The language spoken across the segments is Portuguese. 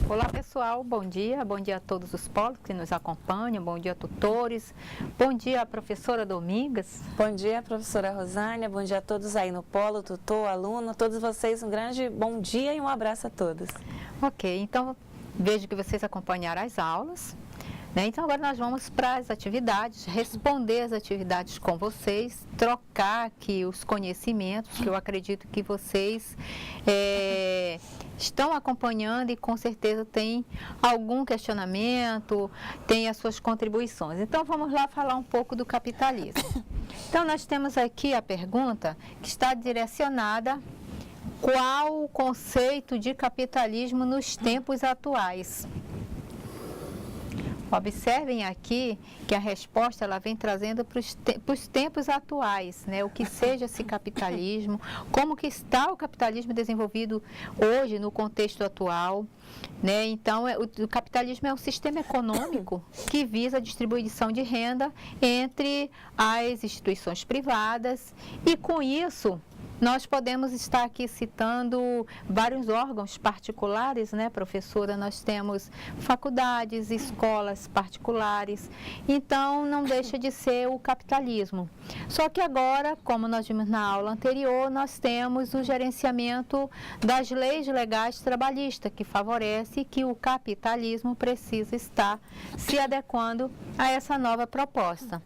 Olá pessoal, bom dia a todos os polos que nos acompanham, bom dia tutores, bom dia professora Domingas. Bom dia professora Rosânia, bom dia a todos aí no polo, tutor, aluno, todos vocês um grande bom dia e um abraço a todos. Ok, então vejo que vocês acompanharam as aulas, né? Então agora nós vamos para as atividades, responder as atividades com vocês, trocar aqui os conhecimentos que eu acredito que vocês estão acompanhando e com certeza tem algum questionamento, tem as suas contribuições. Então vamos lá falar um pouco do capitalismo. Então nós temos aqui a pergunta que está direcionada: qual o conceito de capitalismo nos tempos atuais? Observem aqui que a resposta ela vem trazendo para os tempos atuais, né? O que seja esse capitalismo, como que está o capitalismo desenvolvido hoje no contexto atual, né? Então, o capitalismo é um sistema econômico que visa a distribuição de renda entre as instituições privadas e, com isso, nós podemos estar aqui citando vários órgãos particulares, né, professora? Nós temos faculdades, escolas particulares, então não deixa de ser o capitalismo. Só que agora, como nós vimos na aula anterior, nós temos o gerenciamento das leis legais trabalhistas, que favorece que o capitalismo precisa estar se adequando a essa nova proposta.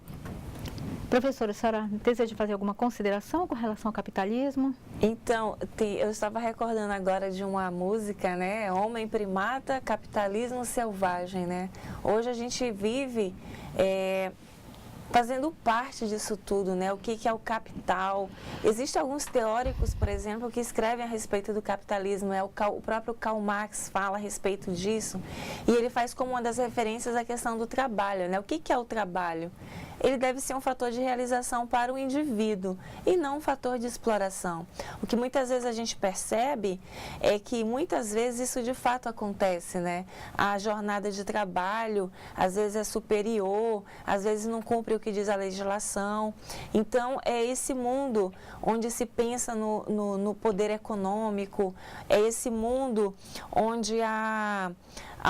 Professora, a senhora deseja fazer alguma consideração com relação ao capitalismo? Então, eu estava recordando agora de uma música, né? Homem primata, capitalismo selvagem, né? Hoje a gente vive fazendo parte disso tudo, né? O que é o capital? Existem alguns teóricos, por exemplo, que escrevem a respeito do capitalismo. O próprio Karl Marx fala a respeito disso. E ele faz como uma das referências a questão do trabalho, né? O que é o trabalho? Ele deve ser um fator de realização para o indivíduo e não um fator de exploração. O que muitas vezes a gente percebe é que muitas vezes isso de fato acontece, né? A jornada de trabalho às vezes é superior, às vezes não cumpre o que diz a legislação. Então, é esse mundo onde se pensa no poder econômico, é esse mundo onde há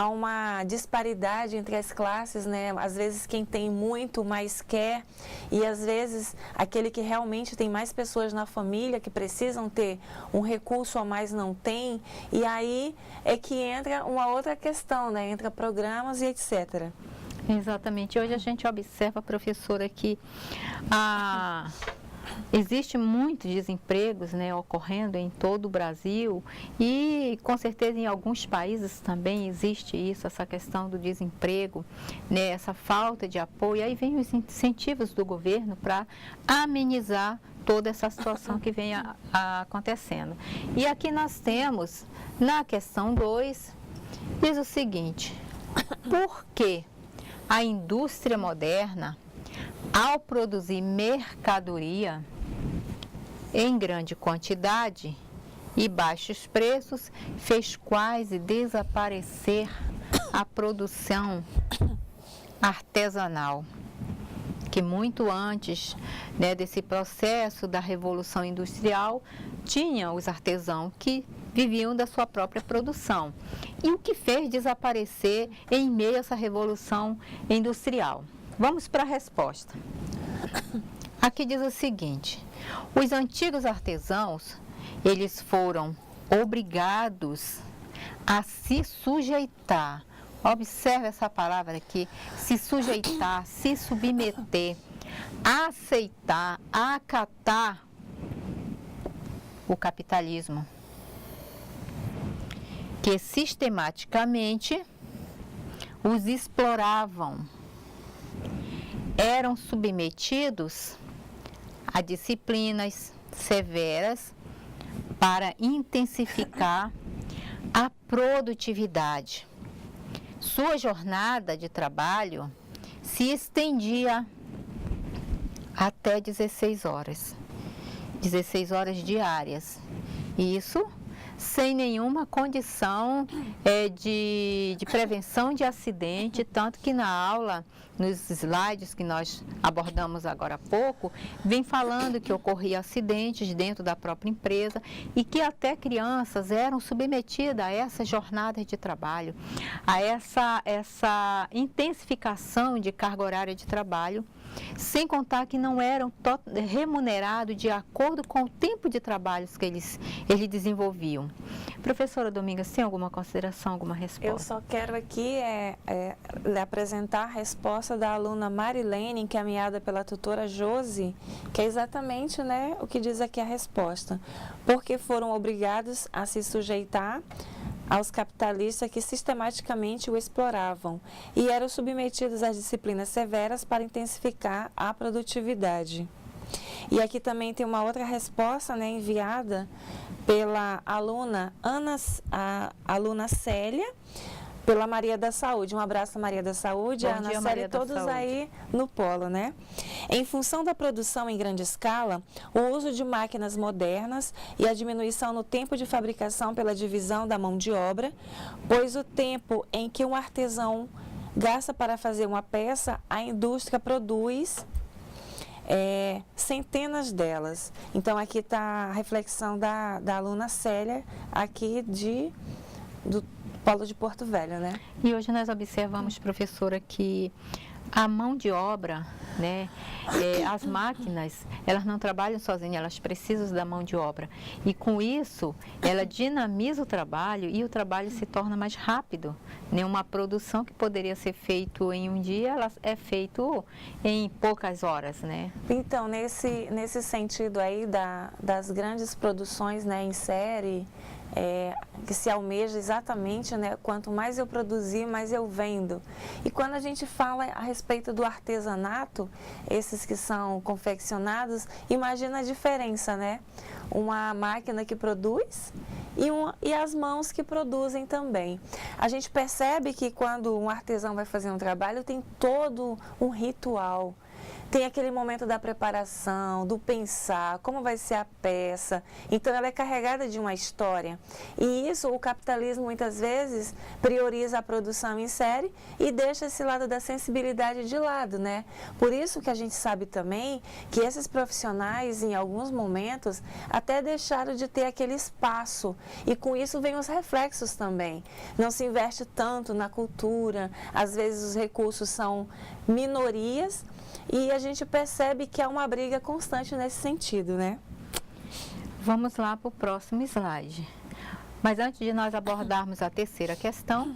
uma disparidade entre as classes, né? Às vezes quem tem muito mais quer e às vezes aquele que realmente tem mais pessoas na família que precisam ter um recurso a mais não tem, e aí é que entra uma outra questão, né? Entra programas e etc. Exatamente. Hoje a gente observa, professora, que existe muitos desempregos, né, ocorrendo em todo o Brasil e com certeza em alguns países também existe isso, essa questão do desemprego, né, essa falta de apoio. Aí vem os incentivos do governo para amenizar toda essa situação que vem acontecendo. E aqui nós temos, na questão 2, diz o seguinte: por que a indústria moderna, ao produzir mercadoria em grande quantidade e baixos preços, fez quase desaparecer a produção artesanal, que muito antes, né, desse processo da Revolução Industrial, tinha os artesãos que viviam da sua própria produção. E o que fez desaparecer em meio a essa Revolução Industrial? Vamos para a resposta. Aqui diz o seguinte: os antigos artesãos, eles foram obrigados a se sujeitar. Observe essa palavra aqui: se sujeitar, se submeter, aceitar, acatar o capitalismo, que sistematicamente os exploravam. Eram submetidos a disciplinas severas para intensificar a produtividade. Sua jornada de trabalho se estendia até 16 horas diárias. Isso sem nenhuma condição de prevenção de acidente, tanto que na aula, nos slides que nós abordamos agora há pouco, vem falando que ocorria acidentes dentro da própria empresa e que até crianças eram submetidas a essa jornada de trabalho, a essa intensificação de carga horária de trabalho, sem contar que não eram remunerados de acordo com o tempo de trabalho que eles desenvolviam. Professora Domingas, tem alguma consideração, alguma resposta? Eu só quero aqui lhe apresentar a resposta da aluna Marilene, encaminhada pela tutora Josi, que é exatamente, né, o que diz aqui a resposta. Porque foram obrigados a se sujeitar aos capitalistas que sistematicamente o exploravam e eram submetidos às disciplinas severas para intensificar a produtividade. E aqui também tem uma outra resposta, né, enviada pela aluna aluna Célia, pela Maria da Saúde. Um abraço, Maria da Saúde, Bom a Ana dia, Célia Maria e da todos Saúde. aí no polo, né? Em função da produção em grande escala, o uso de máquinas modernas e a diminuição no tempo de fabricação pela divisão da mão de obra, pois o tempo em que um artesão gasta para fazer uma peça, a indústria produz centenas delas. Então, aqui está a reflexão da aluna Célia, aqui do Polo de Porto Velho, né? E hoje nós observamos, professora, que a mão de obra, né, as máquinas, elas não trabalham sozinhas, elas precisam da mão de obra. E com isso, ela dinamiza o trabalho e o trabalho se torna mais rápido. Né? Uma produção que poderia ser feita em um dia, ela é feita em poucas horas, né? Então, nesse sentido aí das grandes produções, né, em série, que se almeja exatamente, né, quanto mais eu produzir, mais eu vendo. E quando a gente fala a respeito do artesanato, esses que são confeccionados, imagina a diferença, né? Uma máquina que produz e as mãos que produzem também. A gente percebe que quando um artesão vai fazer um trabalho, tem todo um ritual. Tem aquele momento da preparação, do pensar, como vai ser a peça. Então, ela é carregada de uma história. E isso, o capitalismo, muitas vezes, prioriza a produção em série e deixa esse lado da sensibilidade de lado, né? Por isso que a gente sabe também que esses profissionais, em alguns momentos, até deixaram de ter aquele espaço. E com isso vem os reflexos também. Não se investe tanto na cultura, às vezes os recursos são minorias, e a gente percebe que há uma briga constante nesse sentido, né? Vamos lá para o próximo slide. Mas antes de nós abordarmos a terceira questão,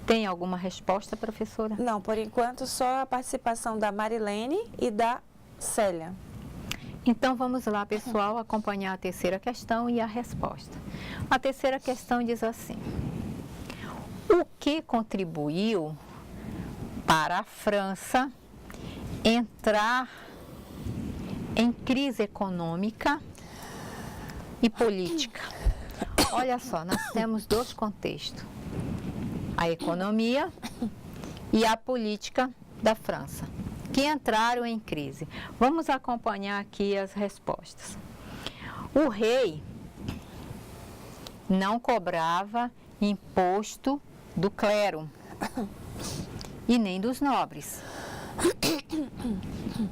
tem alguma resposta, professora? Não, por enquanto só a participação da Marilene e da Célia. Então vamos lá, pessoal, acompanhar a terceira questão e a resposta. A terceira questão diz assim: o que contribuiu para a França entrar em crise econômica e política? Olha só, nós temos dois contextos: a economia e a política da França, que entraram em crise. Vamos acompanhar aqui as respostas. O rei não cobrava imposto do clero e nem dos nobres,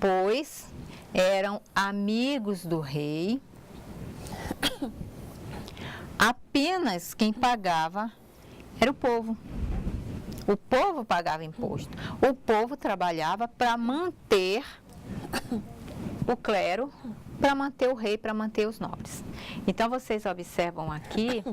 pois eram amigos do rei. Apenas quem pagava era o povo. O povo pagava imposto. O povo trabalhava para manter o clero, para manter o rei, para manter os nobres. Então, vocês observam aqui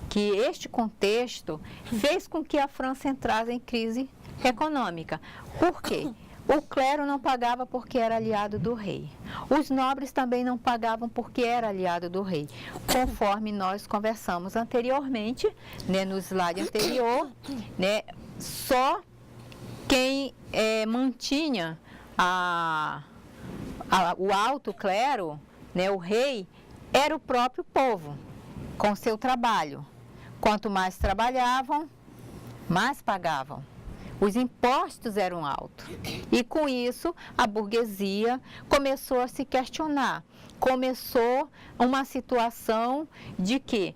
que este contexto fez com que a França entrasse em crise econômica. Por quê? O clero não pagava porque era aliado do rei. Os nobres também não pagavam porque era aliado do rei. Conforme nós conversamos anteriormente, né, no slide anterior, né, só quem mantinha o alto clero, né, o rei, era o próprio povo, com seu trabalho. Quanto mais trabalhavam, mais pagavam. Os impostos eram altos. E com isso, a burguesia começou a se questionar. Começou uma situação de que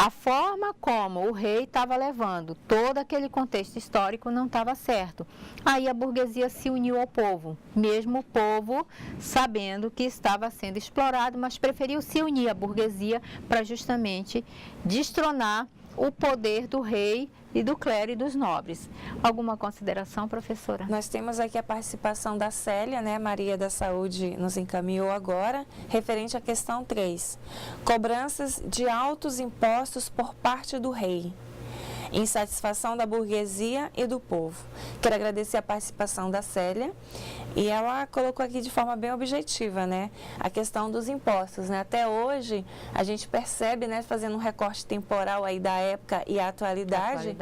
a forma como o rei estava levando todo aquele contexto histórico não estava certo. Aí a burguesia se uniu ao povo, mesmo o povo sabendo que estava sendo explorado, mas preferiu se unir à burguesia para justamente destronar o poder do rei e do clero e dos nobres. Alguma consideração, professora? Nós temos aqui a participação da Célia, né? Maria da Saúde nos encaminhou agora, referente à questão 3. Cobranças de altos impostos por parte do rei, insatisfação da burguesia e do povo. Quero agradecer a participação da Célia e ela colocou aqui de forma bem objetiva, né, a questão dos impostos, né? Até hoje a gente percebe, né, fazendo um recorte temporal aí da época e a atualidade.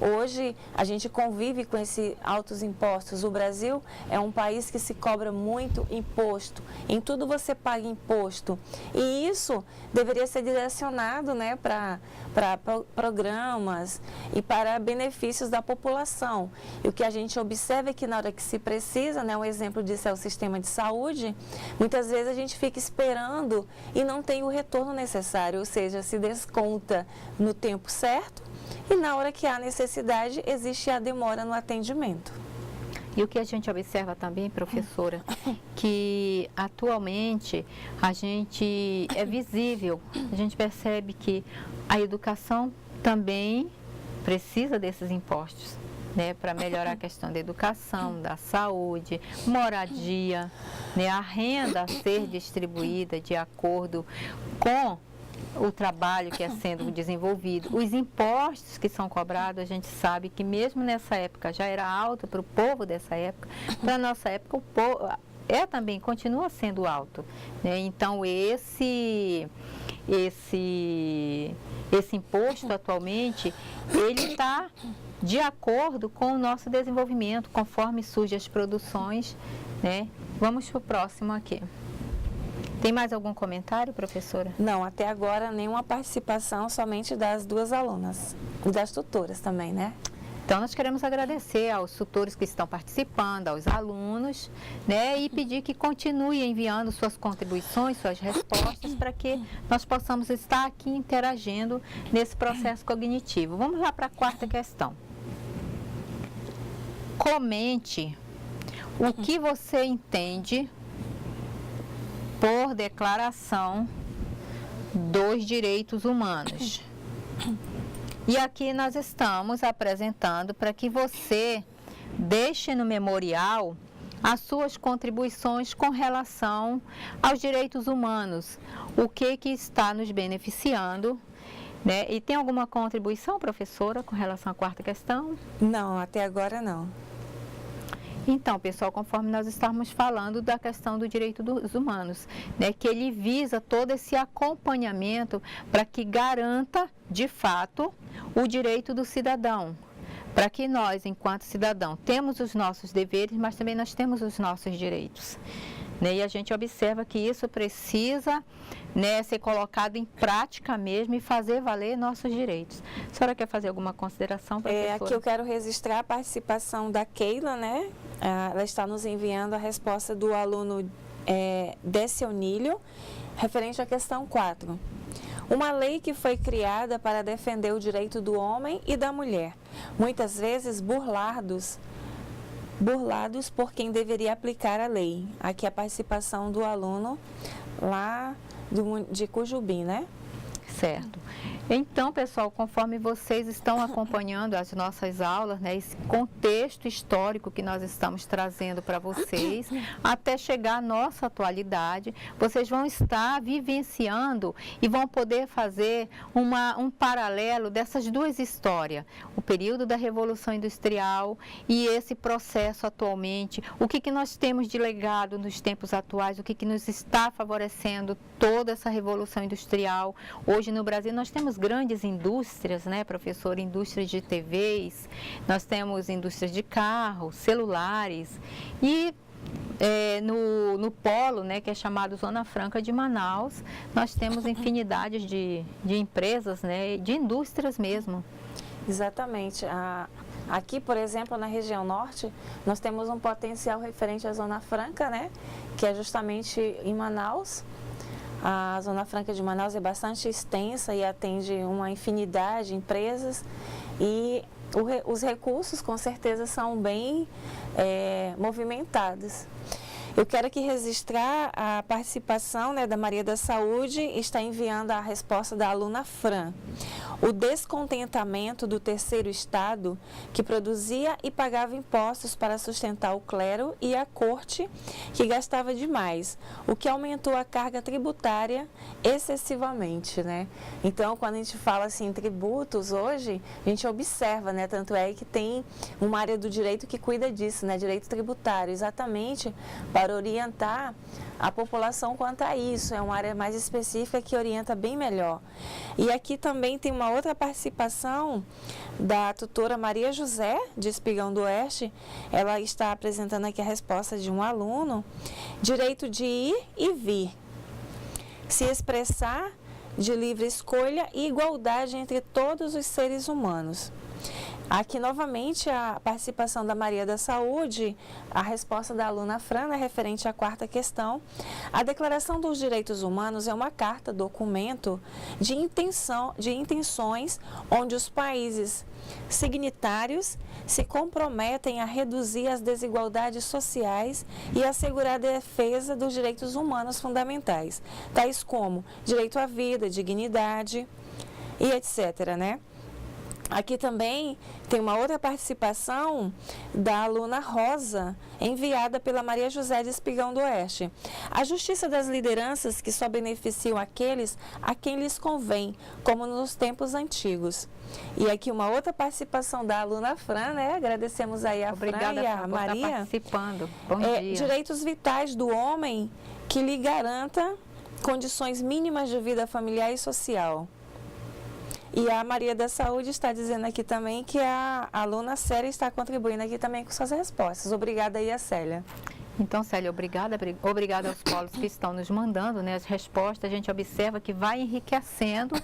Hoje a gente convive com esses altos impostos. O Brasil é um país que se cobra muito imposto. Em tudo você paga imposto. E isso deveria ser direcionado, né, para programas e para benefícios da população. E o que a gente observa é que na hora que se precisa, né, um exemplo disso é o sistema de saúde, muitas vezes a gente fica esperando e não tem o retorno necessário, ou seja, se desconta no tempo certo e na hora que há necessidade existe a demora no atendimento. E o que a gente observa também, professora, que atualmente a gente é visível, a gente percebe que a educação também precisa desses impostos, né, para melhorar a questão da educação, da saúde, moradia, né, a renda a ser distribuída de acordo com o trabalho que é sendo desenvolvido, os impostos que são cobrados, a gente sabe que mesmo nessa época já era alto para o povo dessa época, para a nossa época o povo também continua sendo alto, né? Então esse imposto atualmente ele está de acordo com o nosso desenvolvimento, conforme surgem as produções, né? Vamos para o próximo aqui. Tem mais algum comentário, professora? Não, até agora nenhuma participação, somente das duas alunas e das tutoras também, né? Então, nós queremos agradecer aos tutores que estão participando, aos alunos, né? E pedir que continue enviando suas contribuições, suas respostas, para que nós possamos estar aqui interagindo nesse processo cognitivo. Vamos lá para a quarta questão. Comente o que você entende por Declaração dos Direitos Humanos. E aqui nós estamos apresentando para que você deixe no memorial as suas contribuições com relação aos direitos humanos, o que está nos beneficiando, né? E tem alguma contribuição, professora, com relação à quarta questão? Não, até agora não. Então, pessoal, conforme nós estamos falando da questão do direito dos humanos, né, que ele visa todo esse acompanhamento para que garanta, de fato, o direito do cidadão. Para que nós, enquanto cidadão, temos os nossos deveres, mas também nós temos os nossos direitos. Né, e a gente observa que isso precisa, né, ser colocado em prática mesmo e fazer valer nossos direitos. A senhora quer fazer alguma consideração, professora? Aqui eu quero registrar a participação da Keila, né? Ela está nos enviando a resposta do aluno Decionílio, referente à questão 4. Uma lei que foi criada para defender o direito do homem e da mulher, muitas vezes burlados por quem deveria aplicar a lei. Aqui a participação do aluno lá de Cujubim, né? Certo. Então, pessoal, conforme vocês estão acompanhando as nossas aulas, né, esse contexto histórico que nós estamos trazendo para vocês, até chegar à nossa atualidade, vocês vão estar vivenciando e vão poder fazer um paralelo dessas duas histórias, o período da Revolução Industrial e esse processo atualmente, o que nós temos de legado nos tempos atuais, o que nos está favorecendo toda essa Revolução Industrial. Hoje no Brasil nós temos grandes indústrias, né, professor? Indústrias de TVs, nós temos indústrias de carros, celulares e no polo, né, que é chamado Zona Franca de Manaus, nós temos infinidades de empresas, né, de indústrias mesmo. Exatamente. Aqui, por exemplo, na região norte, nós temos um potencial referente à Zona Franca, né, que é justamente em Manaus. A Zona Franca de Manaus é bastante extensa e atende uma infinidade de empresas e os recursos com certeza são bem movimentados. Eu quero aqui registrar a participação, né, da Maria da Saúde, está enviando a resposta da aluna Fran. O descontentamento do terceiro estado, que produzia e pagava impostos para sustentar o clero e a corte, que gastava demais, o que aumentou a carga tributária excessivamente, né? Então, quando a gente fala assim em tributos hoje, a gente observa, né, tanto é que tem uma área do direito que cuida disso, né, direito tributário, exatamente para orientar a população quanto a isso. É uma área mais específica que orienta bem melhor. E aqui também tem uma outra participação da tutora Maria José, de Espigão do Oeste. Ela está apresentando aqui a resposta de um aluno. Direito de ir e vir. Se expressar de livre escolha e igualdade entre todos os seres humanos. Aqui, novamente, a participação da Maria da Saúde, a resposta da aluna Fran, né, referente à quarta questão. A Declaração dos Direitos Humanos é uma carta, documento de intenções onde os países signatários se comprometem a reduzir as desigualdades sociais e assegurar a defesa dos direitos humanos fundamentais, tais como direito à vida, dignidade e etc., né? Aqui também tem uma outra participação da aluna Rosa, enviada pela Maria José de Espigão do Oeste. A justiça das lideranças que só beneficiam aqueles a quem lhes convém, como nos tempos antigos. E aqui uma outra participação da aluna Fran, né? Agradecemos aí a Obrigada, Fran e a Fran, Maria. por estar participando. Bom dia. Direitos vitais do homem que lhe garanta condições mínimas de vida familiar e social. E a Maria da Saúde está dizendo aqui também que a aluna Célia está contribuindo aqui também com suas respostas. Obrigada aí, a Célia. Então, Célia, obrigada aos polos que estão nos mandando, né, as respostas. A gente observa que vai enriquecendo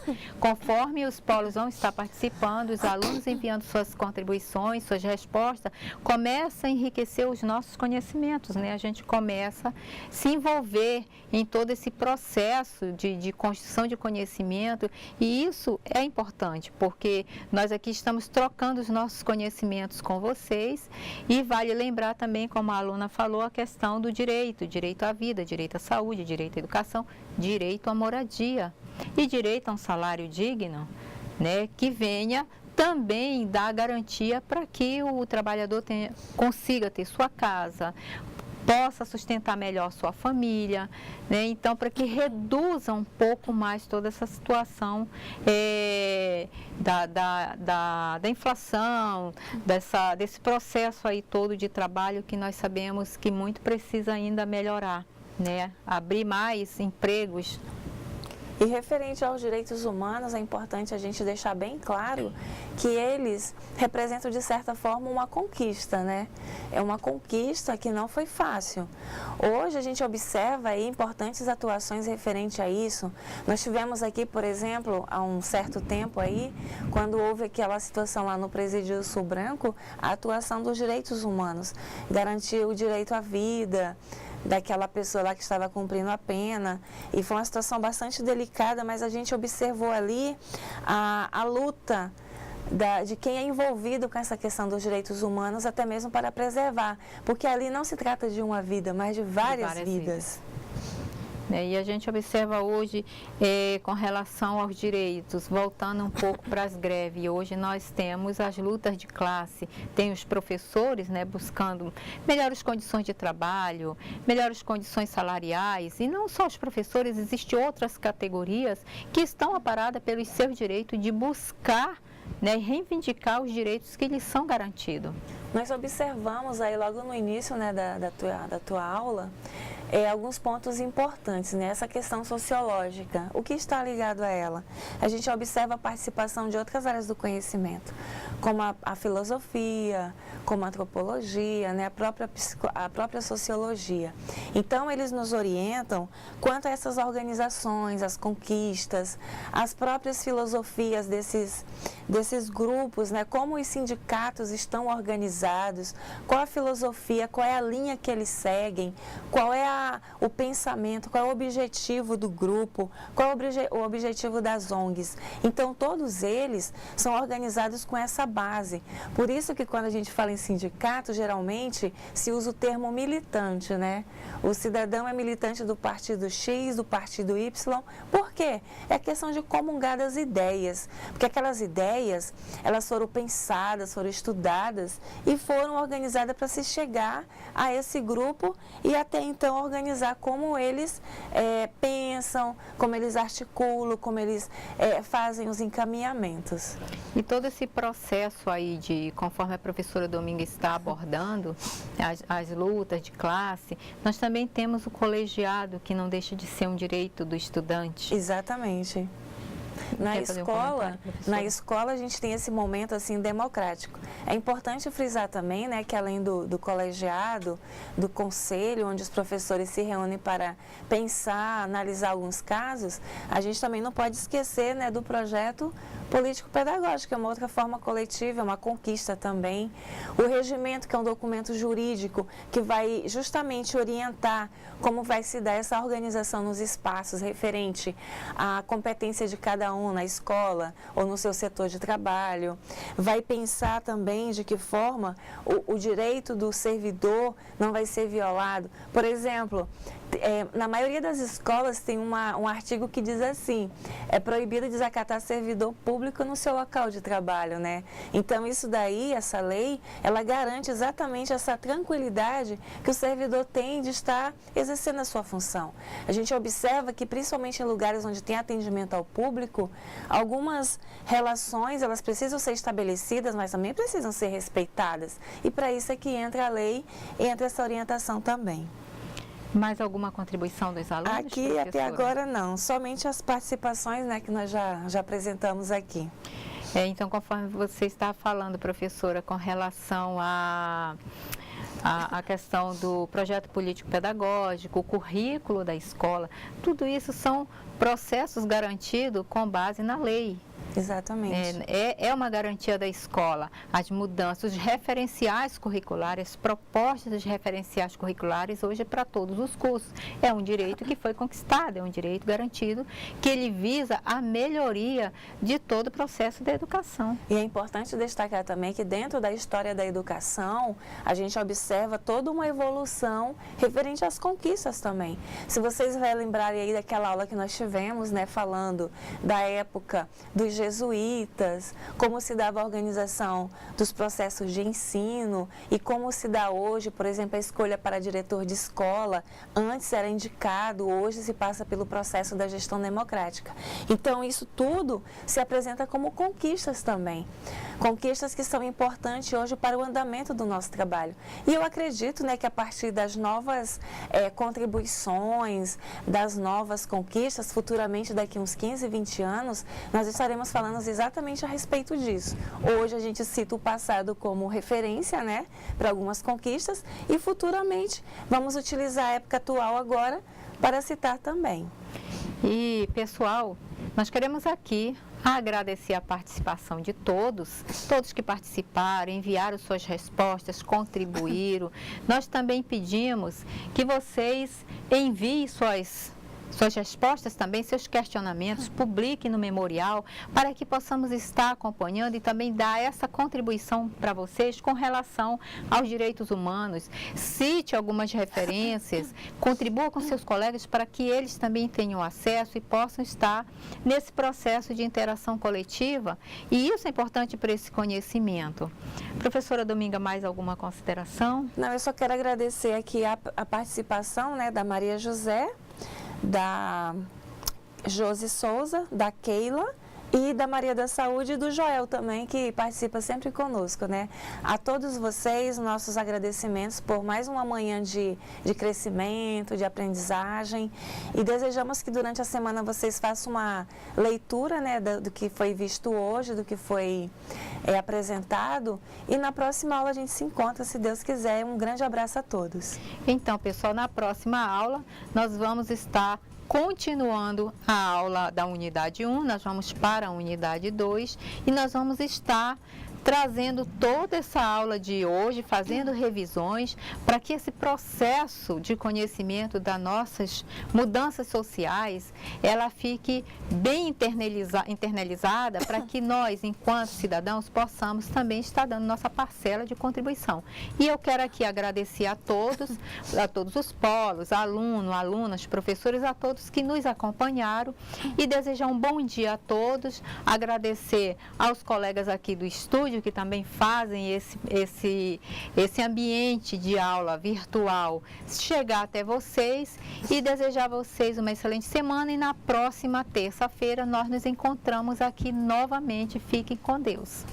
conforme os polos vão estar participando, os alunos enviando suas contribuições, suas respostas, começa a enriquecer os nossos conhecimentos, né? A gente começa a se envolver em todo esse processo de construção de conhecimento, e isso é importante, porque nós aqui estamos trocando os nossos conhecimentos com vocês, e vale lembrar também, como a aluna falou, a questão do direito à vida, direito à saúde, direito à educação, direito à moradia e direito a um salário digno, né, que venha também dar garantia para que o trabalhador consiga ter sua casa, possa sustentar melhor sua família, né? Então, para que reduza um pouco mais toda essa situação da inflação, desse processo aí todo de trabalho que nós sabemos que muito precisa ainda melhorar, né? Abrir mais empregos. E referente aos direitos humanos, é importante a gente deixar bem claro que eles representam, de certa forma, uma conquista, né? É uma conquista que não foi fácil. Hoje a gente observa aí importantes atuações referente a isso. Nós tivemos aqui, por exemplo, há um certo tempo aí, quando houve aquela situação lá no Presídio Sul Branco, a atuação dos direitos humanos, garantir o direito à vida daquela pessoa lá que estava cumprindo a pena, e foi uma situação bastante delicada, mas a gente observou ali a luta de quem é envolvido com essa questão dos direitos humanos, até mesmo para preservar, porque ali não se trata de uma vida, mas de várias vidas. E a gente observa hoje, com relação aos direitos, voltando um pouco para as greves, hoje nós temos as lutas de classe, tem os professores, né, buscando melhores condições de trabalho, melhores condições salariais, e não só os professores, existem outras categorias que estão aparadas pelo seu direito de buscar, né, reivindicar os direitos que lhes são garantidos. Nós observamos aí logo no início, né, da tua aula, alguns pontos importantes, né? Essa questão sociológica, o que está ligado a ela? A gente observa a participação de outras áreas do conhecimento, como a filosofia, como a antropologia, né, a própria sociologia. Então, eles nos orientam quanto a essas organizações, as conquistas, as próprias filosofias desses grupos, né, como os sindicatos estão organizados, qual a filosofia, qual é a linha que eles seguem, qual é o pensamento, qual é o objetivo do grupo, qual é o objetivo das ONGs. Então, todos eles são organizados com essa base. Por isso que quando a gente fala em sindicato, geralmente se usa o termo militante, né? O cidadão é militante do partido X, do partido Y. Por quê? É questão de comungar das ideias. Porque aquelas ideias, elas foram pensadas, foram estudadas e foram organizadas para se chegar a esse grupo e até então organizar como eles pensam, como eles articulam, como eles fazem os encaminhamentos. E todo esse processo aí conforme a professora Dominga está abordando, as lutas de classe, nós também temos o colegiado, que não deixa de ser um direito do estudante. Exatamente. Na escola a gente tem esse momento assim democrático. É importante frisar também, né, que além do colegiado, do conselho, onde os professores se reúnem para pensar, analisar alguns casos, a gente também não pode esquecer, né, do projeto político-pedagógico, é uma outra forma coletiva, é uma conquista também. O regimento, que é um documento jurídico que vai justamente orientar como vai se dar essa organização nos espaços referente à competência de cada um na escola ou no seu setor de trabalho. Vai pensar também de que forma o direito do servidor não vai ser violado. Por exemplo, na maioria das escolas tem um artigo que diz assim: é proibido desacatar servidor público no seu local de trabalho, né? Então isso daí, essa lei, ela garante exatamente essa tranquilidade que o servidor tem de estar exercendo a sua função. A gente observa que principalmente em lugares onde tem atendimento ao público, algumas relações, elas precisam ser estabelecidas, mas também precisam ser respeitadas. E para isso é que entra a lei, entra essa orientação também. Mais alguma contribuição dos alunos, aqui, professora? Até agora não, somente as participações, né, que nós já apresentamos aqui. Então, conforme você está falando, professora, com relação a questão do projeto político-pedagógico, o currículo da escola, tudo isso são processos garantidos com base na lei. Exatamente. É uma garantia da escola, as mudanças, os referenciais curriculares, propostas de referenciais curriculares hoje para todos os cursos. É um direito que foi conquistado, é um direito garantido, que ele visa a melhoria de todo o processo da educação. E é importante destacar também que dentro da história da educação, a gente observa toda uma evolução referente às conquistas também. Se vocês relembrarem aí daquela aula que nós tivemos, né, falando da época dos jesuítas, como se dava a organização dos processos de ensino e como se dá hoje, por exemplo, a escolha para diretor de escola. Antes era indicado, hoje se passa pelo processo da gestão democrática. Então, isso tudo se apresenta como conquistas também. Conquistas que são importantes hoje para o andamento do nosso trabalho. E eu acredito, né, que a partir das novas contribuições, das novas conquistas, futuramente daqui uns 15, 20 anos, nós estaremos falando exatamente a respeito disso. Hoje a gente cita o passado como referência, né, para algumas conquistas e futuramente vamos utilizar a época atual agora para citar também. E, pessoal, nós queremos aqui agradecer a participação de todos que participaram, enviaram suas respostas, contribuíram. Nós também pedimos que vocês enviem suas respostas também, seus questionamentos, publiquem no memorial, para que possamos estar acompanhando e também dar essa contribuição para vocês com relação aos direitos humanos. Cite algumas referências, contribua com seus colegas para que eles também tenham acesso e possam estar nesse processo de interação coletiva, e isso é importante para esse conhecimento. Professora Dominga, mais alguma consideração? Não, eu só quero agradecer aqui a participação, né, da Maria José, da Josi Souza, da Keila E da Maria da Saúde e do Joel também, que participa sempre conosco, né? A todos vocês, nossos agradecimentos por mais uma manhã de crescimento, de aprendizagem. E desejamos que durante a semana vocês façam uma leitura, né, do que foi visto hoje, do que foi apresentado. E na próxima aula a gente se encontra, se Deus quiser. Um grande abraço a todos. Então, pessoal, na próxima aula nós vamos estar continuando a aula da unidade 1, nós vamos para a unidade 2 e nós vamos estar trazendo toda essa aula de hoje, fazendo revisões, para que esse processo de conhecimento das nossas mudanças sociais, ela fique bem internalizada, para que nós, enquanto cidadãos, possamos também estar dando nossa parcela de contribuição. E eu quero aqui agradecer a todos os polos, alunos, alunas, professores, a todos que nos acompanharam e desejar um bom dia a todos, agradecer aos colegas aqui do estúdio, que também fazem esse ambiente de aula virtual chegar até vocês e desejar a vocês uma excelente semana e na próxima terça-feira nós nos encontramos aqui novamente. Fiquem com Deus.